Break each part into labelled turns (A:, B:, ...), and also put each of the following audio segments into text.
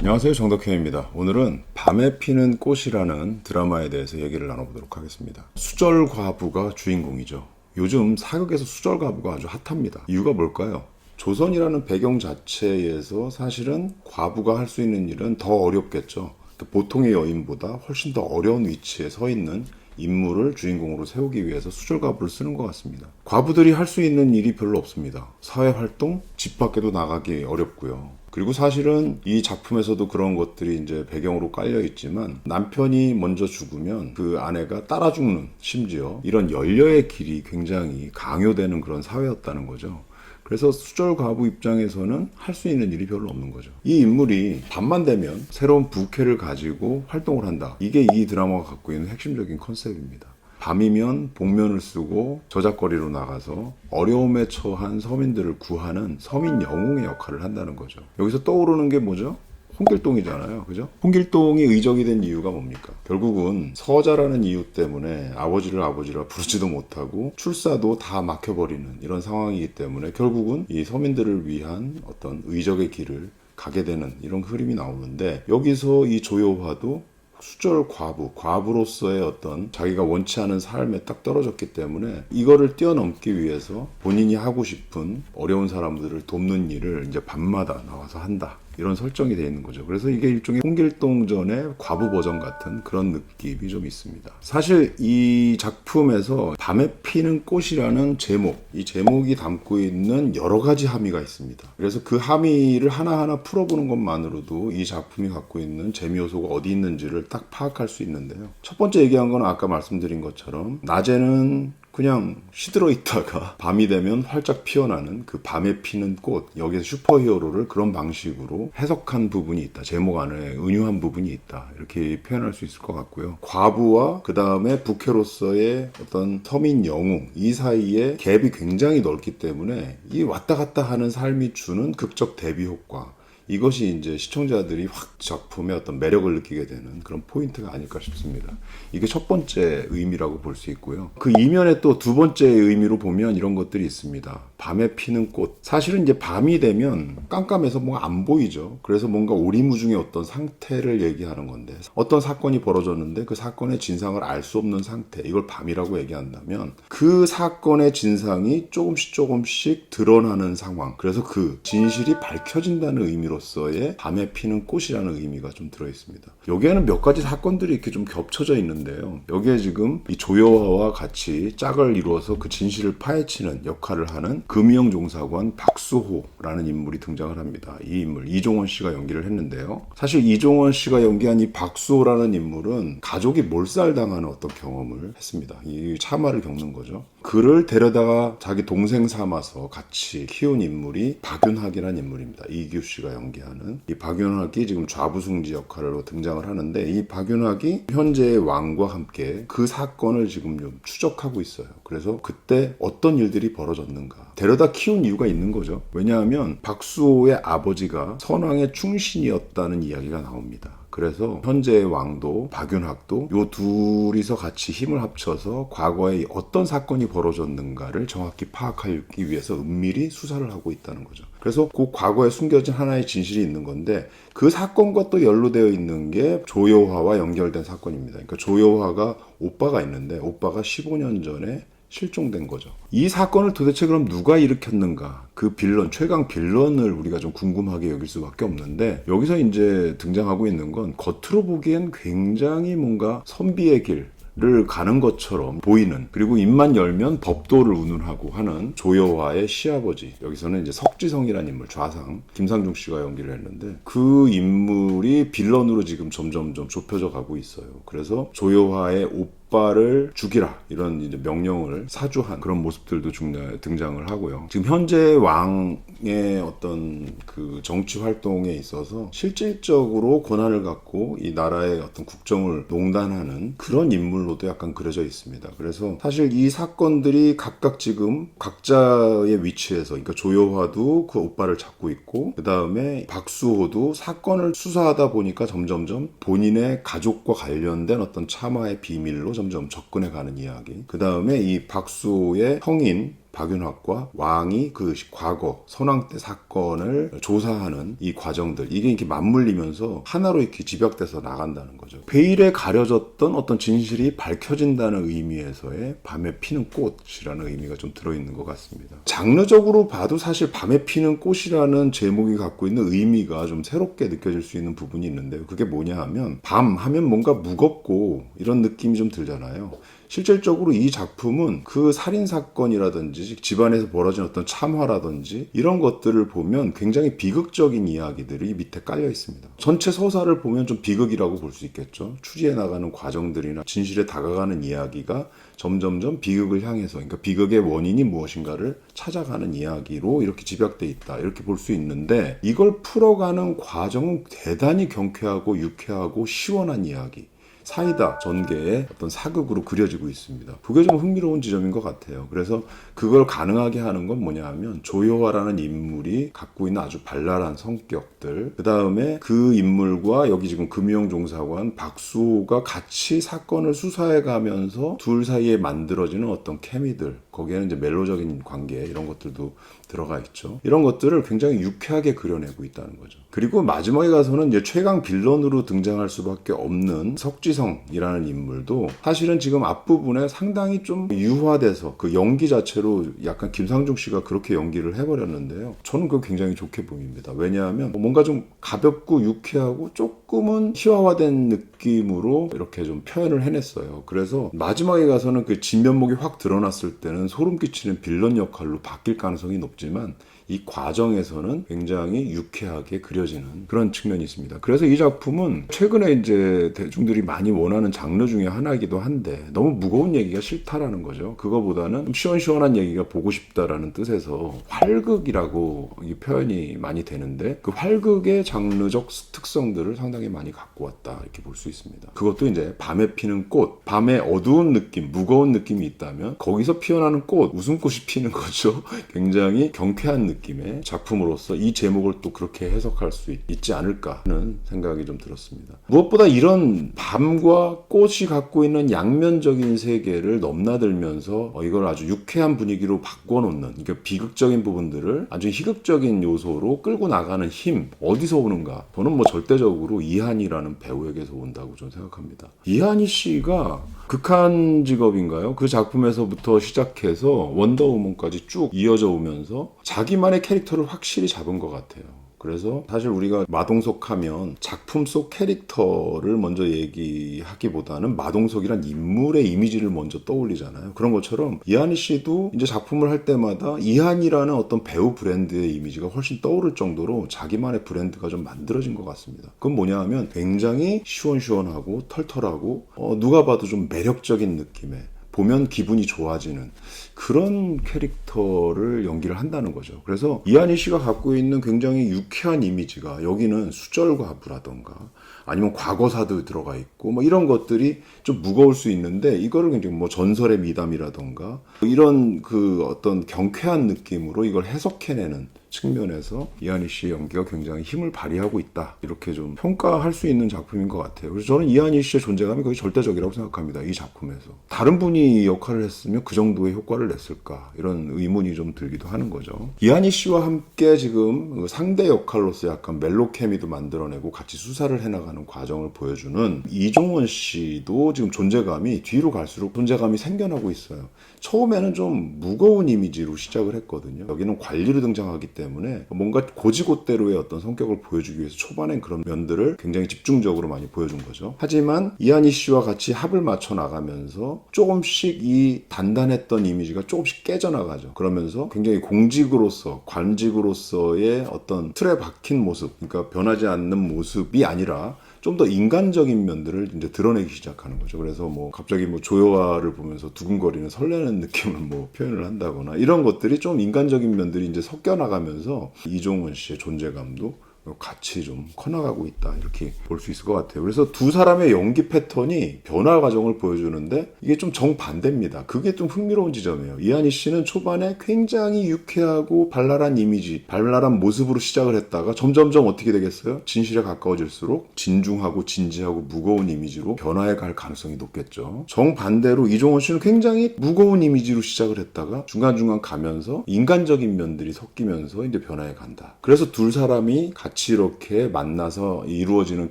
A: 안녕하세요, 정덕현입니다. 오늘은 밤에 피는 꽃이라는 드라마에 대해서 얘기를 나눠보도록 하겠습니다. 수절 과부가 주인공이죠. 요즘 사극에서 수절 과부가 아주 핫합니다. 이유가 뭘까요? 조선이라는 배경 자체에서 사실은 과부가 할 수 있는 일은 더 어렵겠죠. 보통의 여인보다 훨씬 더 어려운 위치에 서 있는 인물을 주인공으로 세우기 위해서 수절과부를 쓰는 것 같습니다. 과부들이 할 수 있는 일이 별로 없습니다. 사회활동, 집 밖에도 나가기 어렵고요. 그리고 사실은 이 작품에서도 그런 것들이 이제 배경으로 깔려 있지만 남편이 먼저 죽으면 그 아내가 따라 죽는, 심지어 이런 연려의 길이 굉장히 강요되는 그런 사회였다는 거죠. 그래서 수절 과부 입장에서는 할 수 있는 일이 별로 없는 거죠. 이 인물이 밤만 되면 새로운 부캐를 가지고 활동을 한다. 이게 이 드라마가 갖고 있는 핵심적인 컨셉입니다. 밤이면 복면을 쓰고 저작거리로 나가서 어려움에 처한 서민들을 구하는 서민 영웅의 역할을 한다는 거죠. 여기서 떠오르는 게 뭐죠? 홍길동이잖아요. 그죠? 홍길동이 의적이 된 이유가 뭡니까? 결국은 서자라는 이유 때문에 아버지라 부르지도 못하고 출사도 다 막혀버리는 이런 상황이기 때문에 결국은 이 서민들을 위한 어떤 의적의 길을 가게 되는 이런 흐름이 나오는데, 여기서 이 조여화도 수절 과부로서의 어떤 자기가 원치 않은 삶에 딱 떨어졌기 때문에 이거를 뛰어넘기 위해서 본인이 하고 싶은 어려운 사람들을 돕는 일을 이제 밤마다 나와서 한다. 이런 설정이 되어 있는 거죠. 그래서 이게 일종의 홍길동전의 과부 버전 같은 그런 느낌이 좀 있습니다. 사실 이 작품에서 밤에 피는 꽃이라는 제목, 이 제목이 담고 있는 여러 가지 함의가 있습니다. 그래서 그 함의를 하나하나 풀어보는 것만으로도 이 작품이 갖고 있는 재미 요소가 어디 있는지를 딱 파악할 수 있는데요. 첫 번째 얘기한 건 아까 말씀드린 것처럼 낮에는 그냥 시들어 있다가 밤이 되면 활짝 피어나는 그 밤에 피는 꽃, 여기서 슈퍼히어로를 그런 방식으로 해석한 부분이 있다. 제목 안에 은유한 부분이 있다. 이렇게 표현할 수 있을 것 같고요. 과부와 그 다음에 부캐로서의 어떤 서민 영웅, 이 사이에 갭이 굉장히 넓기 때문에 이 왔다 갔다 하는 삶이 주는 극적 대비 효과, 이것이 이제 시청자들이 확 작품의 어떤 매력을 느끼게 되는 그런 포인트가 아닐까 싶습니다. 이게 첫 번째 의미라고 볼 수 있고요. 그 이면에 또 두 번째 의미로 보면 이런 것들이 있습니다. 밤에 피는 꽃. 사실은 이제 밤이 되면 깜깜해서 뭔가 안 보이죠. 그래서 뭔가 오리무중의 어떤 상태를 얘기하는 건데, 어떤 사건이 벌어졌는데 그 사건의 진상을 알 수 없는 상태, 이걸 밤이라고 얘기한다면 그 사건의 진상이 조금씩 드러나는 상황, 그래서 그 진실이 밝혀진다는 의미로서의 밤에 피는 꽃이라는 의미가 좀 들어있습니다. 여기에는 몇 가지 사건들이 이렇게 좀 겹쳐져 있는데요. 여기에 지금 이 조여화와 같이 짝을 이루어서 그 진실을 파헤치는 역할을 하는 금이영 종사관 박수호라는 인물이 등장을 합니다. 이 인물 이종원 씨가 연기를 했는데요. 사실 이종원 씨가 연기한 이 박수호라는 인물은 가족이 몰살당하는 어떤 경험을 했습니다. 이 참화를 겪는 거죠. 그를 데려다가 자기 동생 삼아서 같이 키운 인물이 박윤학이라는 인물입니다. 이규 씨가 연기하는 이 박윤학이 지금 좌부승지 역할로 등장을 하는데, 이 박윤학이 현재의 왕과 함께 그 사건을 지금 좀 추적하고 있어요. 그래서 그때 어떤 일들이 벌어졌는가, 데려다 키운 이유가 있는 거죠. 왜냐하면 박수호의 아버지가 선왕의 충신이었다는 이야기가 나옵니다. 그래서 현재의 왕도 박윤학도 요 둘이서 같이 힘을 합쳐서 과거에 어떤 사건이 벌어졌는가를 정확히 파악하기 위해서 은밀히 수사를 하고 있다는 거죠. 그래서 그 과거에 숨겨진 하나의 진실이 있는 건데, 그 사건과 또 연루되어 있는 게 조여화와 연결된 사건입니다. 그러니까 조여화가 오빠가 있는데 오빠가 15년 전에 실종된 거죠. 이 사건을 도대체 그럼 누가 일으켰는가? 그 빌런, 최강 빌런을 우리가 좀 궁금하게 여길 수밖에 없는데, 여기서 이제 등장하고 있는 건 겉으로 보기엔 굉장히 뭔가 선비의 길을 가는 것처럼 보이는, 그리고 입만 열면 법도를 운운하고 하는 조여화의 시아버지, 여기서는 이제 석지성이라는 인물, 좌상 김상중 씨가 연기를 했는데, 그 인물이 빌런으로 지금 점점 좁혀져 가고 있어요. 그래서 조여화의 오빠를 죽이라, 이런 이제 명령을 사주한 그런 모습들도 등장을 하고요. 지금 현재 왕의 어떤 그 정치 활동에 있어서 실질적으로 권한을 갖고 이 나라의 어떤 국정을 농단하는 그런 인물로도 약간 그려져 있습니다. 그래서 사실 이 사건들이 각각 지금 각자의 위치에서, 그러니까 조여화도 그 오빠를 찾고 있고, 그 다음에 박수호도 사건을 수사하다 보니까 점점점 본인의 가족과 관련된 어떤 참화의 비밀로 점점 접근해가는 이야기. 그 다음에 이 박수호의 형인 박윤학과 왕이 그 과거 선왕 때 사건을 조사하는 이 과정들, 이게 이렇게 맞물리면서 하나로 이렇게 집약돼서 나간다는 거죠. 베일에 가려졌던 어떤 진실이 밝혀진다는 의미에서의 밤에 피는 꽃이라는 의미가 좀 들어있는 것 같습니다. 장르적으로 봐도 사실 밤에 피는 꽃이라는 제목이 갖고 있는 의미가 좀 새롭게 느껴질 수 있는 부분이 있는데요. 그게 뭐냐 하면, 밤 하면 뭔가 무겁고 이런 느낌이 좀 들잖아요. 실질적으로 이 작품은 그 살인사건이라든지 집안에서 벌어진 어떤 참화라든지 이런 것들을 보면 굉장히 비극적인 이야기들이 밑에 깔려 있습니다. 전체 서사를 보면 좀 비극이라고 볼 수 있겠죠. 추리해 나가는 과정들이나 진실에 다가가는 이야기가 점점점 비극을 향해서, 그러니까 비극의 원인이 무엇인가를 찾아가는 이야기로 이렇게 집약돼 있다, 이렇게 볼 수 있는데, 이걸 풀어가는 과정은 대단히 경쾌하고 유쾌하고 시원한 이야기, 사이다 전개의 어떤 사극으로 그려지고 있습니다. 그게 좀 흥미로운 지점인 것 같아요. 그래서 그걸 가능하게 하는 건 뭐냐 하면, 조효화라는 인물이 갖고 있는 아주 발랄한 성격들, 그 다음에 그 인물과 여기 지금 금융종사관 박수호가 같이 사건을 수사해 가면서 둘 사이에 만들어지는 어떤 케미들, 거기에는 이제 멜로적인 관계, 이런 것들도 들어가 있죠. 이런 것들을 굉장히 유쾌하게 그려내고 있다는 거죠. 그리고 마지막에 가서는 이제 최강 빌런으로 등장할 수밖에 없는 석지성이라는 인물도 사실은 지금 앞부분에 상당히 좀 유화돼서 그 연기 자체로 약간 김상중 씨가 그렇게 연기를 해버렸는데요. 저는 그거 굉장히 좋게 보입니다. 왜냐하면 뭔가 좀 가볍고 유쾌하고 조금은 희화화된 느낌으로 이렇게 좀 표현을 해냈어요. 그래서 마지막에 가서는 그 진면목이 확 드러났을 때는 소름 끼치는 빌런 역할로 바뀔 가능성이 높지만, 이 과정에서는 굉장히 유쾌하게 그려지는 그런 측면이 있습니다. 그래서 이 작품은 최근에 이제 대중들이 많이 원하는 장르 중에 하나이기도 한데, 너무 무거운 얘기가 싫다라는 거죠. 그거보다는 시원시원한 얘기가 보고 싶다라는 뜻에서 활극이라고 이 표현이 많이 되는데, 그 활극의 장르적 특성들을 상당히 많이 갖고 왔다, 이렇게 볼 수 있습니다. 그것도 이제 밤에 피는 꽃, 밤에 어두운 느낌, 무거운 느낌이 있다면 거기서 피어나는 꽃, 웃음꽃이 피는 거죠. 굉장히 경쾌한 느낌의 작품으로서 이 제목을 또 그렇게 해석할 수 있지 않을까 하는 생각이 좀 들었습니다. 무엇보다 이런 밤과 꽃이 갖고 있는 양면적인 세계를 넘나들면서 이걸 아주 유쾌한 분위기로 바꿔놓는, 그러니까 비극적인 부분들을 아주 희극적인 요소로 끌고 나가는 힘, 어디서 오는가? 저는 뭐 절대적으로 이한이라는 배우에게서 온다고 저는 생각합니다. 이한희 씨가 극한 직업인가요? 그 작품에서부터 시작해서 원더우먼까지 쭉 이어져 오면서 자기만의 캐릭터를 확실히 잡은 것 같아요. 그래서 사실 우리가 마동석 하면 작품 속 캐릭터를 먼저 얘기하기보다는 마동석이란 인물의 이미지를 먼저 떠올리잖아요. 그런 것처럼 이한희 씨도 이제 작품을 할 때마다 이한이라는 어떤 배우 브랜드의 이미지가 훨씬 떠오를 정도로 자기만의 브랜드가 좀 만들어진 것 같습니다. 그건 뭐냐 하면 굉장히 시원시원하고 털털하고 누가 봐도 좀 매력적인 느낌의, 보면 기분이 좋아지는 그런 캐릭터를 연기를 한다는 거죠. 그래서 이한희 씨가 갖고 있는 굉장히 유쾌한 이미지가, 여기는 수절과부라던가 아니면 과거사도 들어가 있고 뭐 이런 것들이 좀 무거울 수 있는데, 이거를 굉장히 뭐 전설의 미담이라던가 이런 그 어떤 경쾌한 느낌으로 이걸 해석해내는 측면에서 이한희 씨의 연기가 굉장히 힘을 발휘하고 있다, 이렇게 좀 평가할 수 있는 작품인 것 같아요. 그래서 저는 이한희 씨의 존재감이 거의 절대적이라고 생각합니다. 이 작품에서 다른 분이 이 역할을 했으면 그 정도의 효과를 냈을까, 이런 의문이 좀 들기도 하는 거죠. 이한희 씨와 함께 지금 상대 역할로서 약간 멜로 케미도 만들어내고 같이 수사를 해나가는 과정을 보여주는 이종원 씨도 지금 존재감이 뒤로 갈수록 존재감이 생겨나고 있어요. 처음에는 좀 무거운 이미지로 시작을 했거든요. 여기는 관리로 등장하기 때문에 뭔가 고지고대로의 어떤 성격을 보여주기 위해서 초반엔 그런 면들을 굉장히 집중적으로 많이 보여준 거죠. 하지만 이한희 씨와 같이 합을 맞춰 나가면서 조금씩 이 단단했던 이미지가 조금씩 깨져나가죠. 그러면서 굉장히 공직으로서, 관직으로서의 어떤 틀에 박힌 모습, 그러니까 변하지 않는 모습이 아니라 좀 더 인간적인 면들을 이제 드러내기 시작하는 거죠. 그래서 뭐 갑자기 뭐 조효화를 보면서 두근거리는 설레는 느낌을 뭐 표현을 한다거나, 이런 것들이 좀 인간적인 면들이 이제 섞여 나가면서 이종원 씨의 존재감도 같이 좀 커나가고 있다 이렇게 볼 수 있을 것 같아요. 그래서 두 사람의 연기 패턴이 변화 과정을 보여주는데 이게 좀 정반대입니다. 그게 좀 흥미로운 지점이에요. 이한희 씨는 초반에 굉장히 유쾌하고 발랄한 이미지, 발랄한 모습으로 시작을 했다가 점점점 어떻게 되겠어요? 진실에 가까워질수록 진중하고 진지하고 무거운 이미지로 변화해 갈 가능성이 높겠죠. 정반대로 이종원 씨는 굉장히 무거운 이미지로 시작을 했다가 중간중간 가면서 인간적인 면들이 섞이면서 이제 변화해 간다. 그래서 두 사람이 같이 이렇게 만나서 이루어지는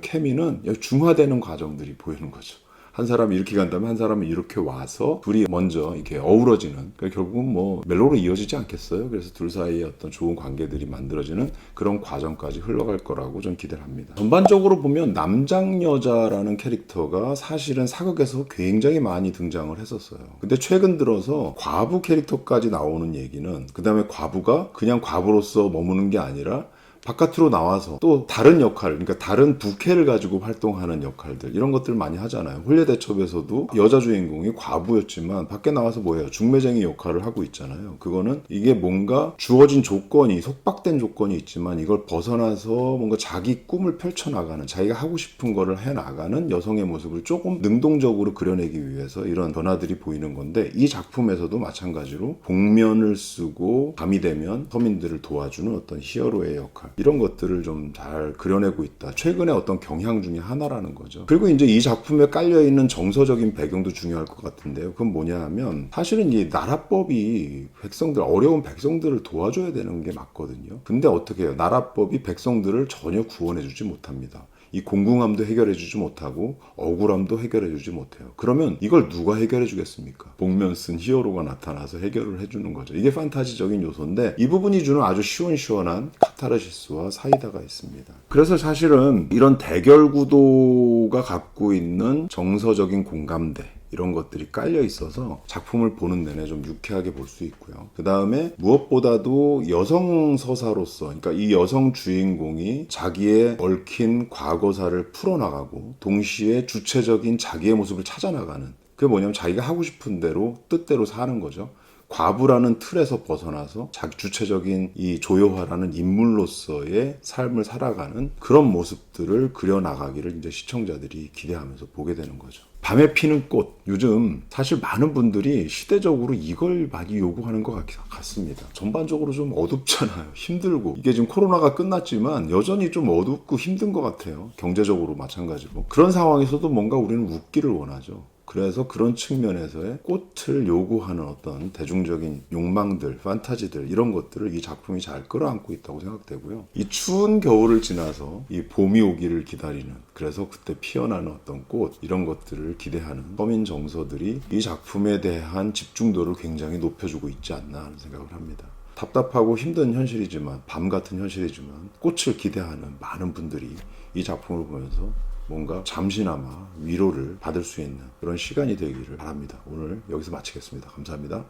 A: 케미는 중화되는 과정들이 보이는 거죠. 한 사람이 이렇게 간다면 한 사람은 이렇게 와서 둘이 먼저 이렇게 어우러지는, 그러니까 결국은 뭐 멜로로 이어지지 않겠어요. 그래서 둘 사이에 어떤 좋은 관계들이 만들어지는 그런 과정까지 흘러갈 거라고 좀 기대를 합니다. 전반적으로 보면 남장 여자라는 캐릭터가 사실은 사극에서 굉장히 많이 등장을 했었어요. 근데 최근 들어서 과부 캐릭터까지 나오는 얘기는, 그 다음에 과부가 그냥 과부로서 머무는 게 아니라 바깥으로 나와서 또 다른 역할, 그러니까 다른 부캐를 가지고 활동하는 역할들, 이런 것들 많이 하잖아요. 홀례대첩에서도 여자 주인공이 과부였지만 밖에 나와서 뭐예요? 중매쟁이 역할을 하고 있잖아요. 그거는 이게 뭔가 주어진 조건이, 속박된 조건이 있지만 이걸 벗어나서 뭔가 자기 꿈을 펼쳐나가는, 자기가 하고 싶은 거를 해나가는 여성의 모습을 조금 능동적으로 그려내기 위해서 이런 변화들이 보이는 건데, 이 작품에서도 마찬가지로 복면을 쓰고 밤이 되면 서민들을 도와주는 어떤 히어로의 역할, 이런 것들을 좀 잘 그려내고 있다. 최근의 어떤 경향 중에 하나라는 거죠. 그리고 이제 이 작품에 깔려있는 정서적인 배경도 중요할 것 같은데요. 그건 뭐냐 하면 사실은 이 나라법이 백성들, 어려운 백성들을 도와줘야 되는 게 맞거든요. 근데 어떻게 해요? 나라법이 백성들을 전혀 구원해주지 못합니다. 이 공공함도 해결해주지 못하고 억울함도 해결해주지 못해요. 그러면 이걸 누가 해결해주겠습니까? 복면 쓴 히어로가 나타나서 해결을 해주는 거죠. 이게 판타지적인 요소인데 이 부분이 주는 아주 시원시원한 카타르시스와 사이다가 있습니다. 그래서 사실은 이런 대결 구도가 갖고 있는 정서적인 공감대, 이런 것들이 깔려 있어서 작품을 보는 내내 좀 유쾌하게 볼 수 있고요. 그 다음에 무엇보다도 여성 서사로서, 그러니까 이 여성 주인공이 자기의 얽힌 과거사를 풀어나가고 동시에 주체적인 자기의 모습을 찾아나가는, 그게 뭐냐면 자기가 하고 싶은 대로 뜻대로 사는 거죠. 과부라는 틀에서 벗어나서 자기 주체적인 이 조효화라는 인물로서의 삶을 살아가는 그런 모습들을 그려나가기를 이제 시청자들이 기대하면서 보게 되는 거죠. 밤에 피는 꽃, 요즘 사실 많은 분들이 시대적으로 이걸 많이 요구하는 것 같습니다. 전반적으로 좀 어둡잖아요. 힘들고, 이게 지금 코로나가 끝났지만 여전히 좀 어둡고 힘든 것 같아요. 경제적으로 마찬가지로. 그런 상황에서도 뭔가 우리는 웃기를 원하죠. 그래서 그런 측면에서의 꽃을 요구하는 어떤 대중적인 욕망들, 판타지들, 이런 것들을 이 작품이 잘 끌어안고 있다고 생각되고요. 이 추운 겨울을 지나서 이 봄이 오기를 기다리는, 그래서 그때 피어나는 어떤 꽃, 이런 것들을 기대하는 서민 정서들이 이 작품에 대한 집중도를 굉장히 높여주고 있지 않나 하는 생각을 합니다. 답답하고 힘든 현실이지만, 밤 같은 현실이지만 꽃을 기대하는 많은 분들이 이 작품을 보면서 뭔가 잠시나마 위로를 받을 수 있는 그런 시간이 되기를 바랍니다. 오늘 여기서 마치겠습니다. 감사합니다.